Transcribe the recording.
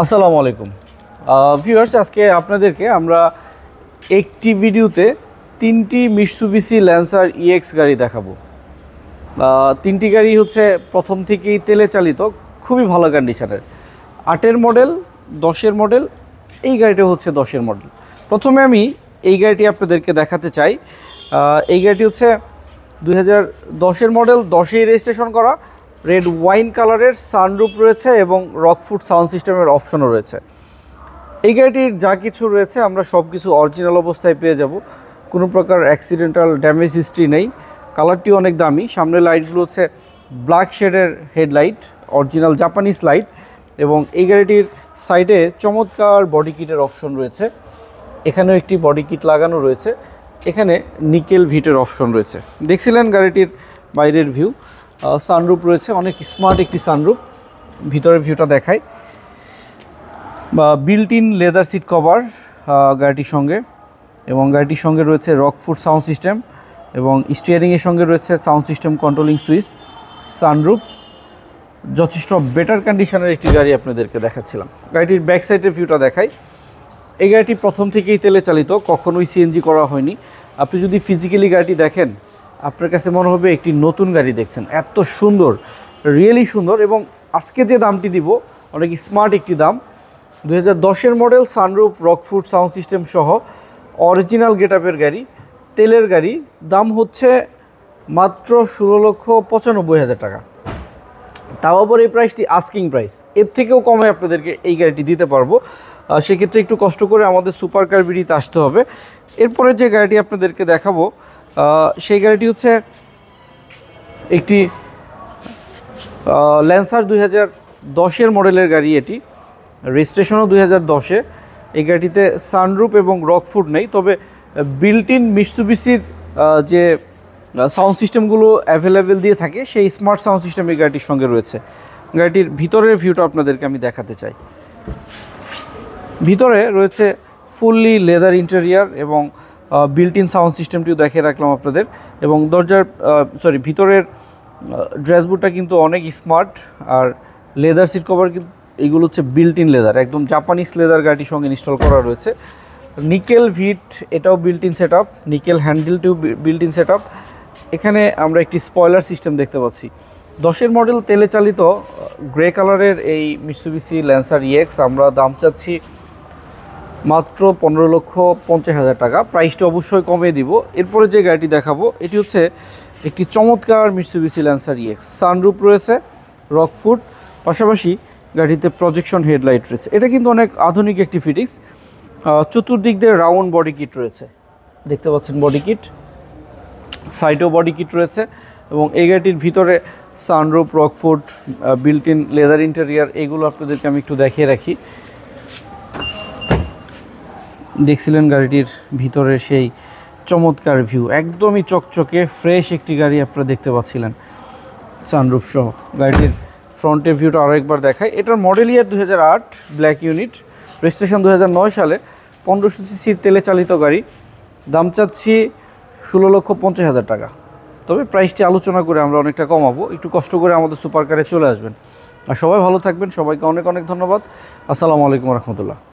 আসসালামু আলাইকুম ভিউয়ার্স, আজকে আপনাদেরকে আমরা একটি ভিডিওতে তিনটি মিৎসুবিশি ল্যান্সার ইএক্স গাড়ি দেখাবো। তিনটি গাড়ি হচ্ছে প্রথম থেকেই তেলে চালিত, খুবই ভালো কন্ডিশনের। 8-এর মডেল, 10-এর মডেল, এই গাড়িটা হচ্ছে 10-এর মডেল। প্রথমে আমি এই গাড়িটি আপনাদেরকে দেখাতে চাই। এই গাড়িটি হচ্ছে 2010-এর মডেল, 10-এই রেজিস্ট্রেশন করা, রেড ওয়াইন কালারের, সানরুফ রয়েছে এবং রকফুট সাউন্ড সিস্টেমের অপশনও রয়েছে। এই গাড়িটির যা কিছু রয়েছে আমরা সব কিছু অরিজিনাল অবস্থায় পেয়ে যাব, কোনো প্রকার অ্যাক্সিডেন্টাল ড্যামেজ হিস্ট্রি নেই। কালারটি অনেক দামি। সামনের লাইটগুলো হচ্ছে ব্ল্যাক শেডের হেডলাইট, অরিজিনাল জাপানিজ লাইট, এবং এই গাড়িটির সাইডে চমৎকার বডি কিটের অপশন রয়েছে। এখানেও একটি বডি কিট লাগানো রয়েছে। এখানে নিকেল ভিটের অপশন রয়েছে। দেখছিলেন গাড়িটির বাইরের ভিউ। সানরুফ রয়েছে, অনেক স্মার্ট একটি সানরুফ। ভিতরের ভিউটা দেখাই। বা built in leather seat cover গাড়িটির সঙ্গে, এবং গাড়িটির সঙ্গে রয়েছে রকফুট সাউন্ড সিস্টেম, এবং স্টিয়ারিংয়ের সঙ্গে রয়েছে sound system controlling switch. Sunroof যথেষ্ট বেটার কন্ডিশনের একটি গাড়ি আপনাদেরকে দেখাচ্ছিলাম। গাড়িটির ব্যাক সাইডের ভিউটা দেখাই। এই গাড়িটি প্রথম থেকেই তেলে চালিত, কখনোই সিএনজি করা হয়নি। আপনি যদি ফিজিক্যালি গাড়িটি দেখেন, আপনার কাছে মনে হবে একটি নতুন গাড়ি দেখছেন। এত সুন্দর, রিয়েলি সুন্দর। এবং আজকে যে দামটি দিব অনেক স্মার্ট একটি দাম। 2010-এর মডেল, সানরুফ, রকফুট সাউন্ড সিস্টেম সহ অরিজিনাল গেটআপের গাড়ি, তেলের গাড়ি। দাম হচ্ছে মাত্র 16,95,000 টাকা। তাও আবার এই প্রাইসটি আস্কিং প্রাইস, এর থেকেও কমে আপনাদেরকে এই গাড়িটি দিতে পারবো। সেক্ষেত্রে একটু কষ্ট করে আমাদের সুপার কার বিডিতে আসতে হবে। এরপরে যে গাড়িটি আপনাদেরকে দেখাবো সেই গাড়িটি হচ্ছে একটি ল্যান্সার 2010-এর মডেলের গাড়ি। এটি রেজিস্ট্রেশনও 2010-এ। এই গাড়িটিতে সানরুফ এবং রকফুট নেই, তবে বিল্ট ইন মিৎসুবিশির যে সাউন্ড সিস্টেমগুলো অ্যাভেলেবেল দিয়ে থাকে সেই স্মার্ট সাউন্ড সিস্টেম এই গাড়িটির সঙ্গে রয়েছে। গাড়িটির ভিতরের ভিউটা আপনাদেরকে আমি দেখাতে চাই। ভিতরে রয়েছে ফুললি লেদার ইন্টেরিয়ার এবং বিল্ট ইন সাউন্ড সিস্টেমটিও দেখিয়ে রাখলাম আপনাদের। এবং ভিতরের ড্যাশবোর্ডটা কিন্তু অনেক স্মার্ট। আর লেদার সিট কভার কিন্তু এইগুলো হচ্ছে বিল্ট ইন লেদার, একদম জাপানিজ লেদার গাড়িটির সঙ্গে ইনস্টল করা রয়েছে। নিকেল ভিট, এটাও built in set up. Nickel হ্যান্ডেলটিও বিল্ট ইন সেট আপ। এখানে আমরা একটি স্পয়লার সিস্টেম দেখতে পাচ্ছি। 10-এর মডেল তেলে চালিত গ্রে কালারের এই মিৎসুবিশি ল্যান্সার ইএক্স আমরা দাম চাচ্ছি মাত্র 15,50,000 টাকা। প্রাইসটা অবশ্যই কমিয়ে দিব। এরপরে যে গাড়িটি দেখাবো এটি হচ্ছে একটি চমৎকার মিৎসুবিশি ল্যান্সার ইএক্স। সানরুফ রয়েছে, রকফুট, পাশাপাশি গাড়িতে প্রজেকশন হেডলাইট রয়েছে। এটা কিন্তু অনেক আধুনিক একটি ফিটিংস। চতুর্দিক দিয়ে রাউন্ড বডি কিট রয়েছে, দেখতে পাচ্ছেন বডি কিট। সাইডেও বডি কিট রয়েছে। এবং এই গাড়িটির ভিতরে সানরুফ, রকফুট, বিল্ট ইন লেদার ইন্টেরিয়ার, এগুলো আপনাদেরকে আমি একটু দেখিয়ে রাখি। দেখছিলেন গাড়িটির ভিতরে সেই চমৎকার ভিউ, একদমই চকচকে ফ্রেশ একটি গাড়ি আপনারা দেখতে পাচ্ছিলেন সানরুফ সহ। গাড়িটির ফ্রন্টের ভিউটা আরও একবার দেখায়। এটার মডেল ইয়ার 2008, ব্ল্যাক ইউনিট, রেজিস্ট্রেশন 2009 সালে, 1500 সিসির তেলে চালিত গাড়ি। দাম চাচ্ছি 16,50,000 টাকা। তবে প্রাইসটি আলোচনা করে আমরা অনেকটা কমাবো। একটু কষ্ট করে আমাদের সুপার কারে চলে আসবেন। আর সবাই ভালো থাকবেন। সবাইকে অনেক অনেক ধন্যবাদ। আসসালামু আলাইকুম রহমতুল্লাহ।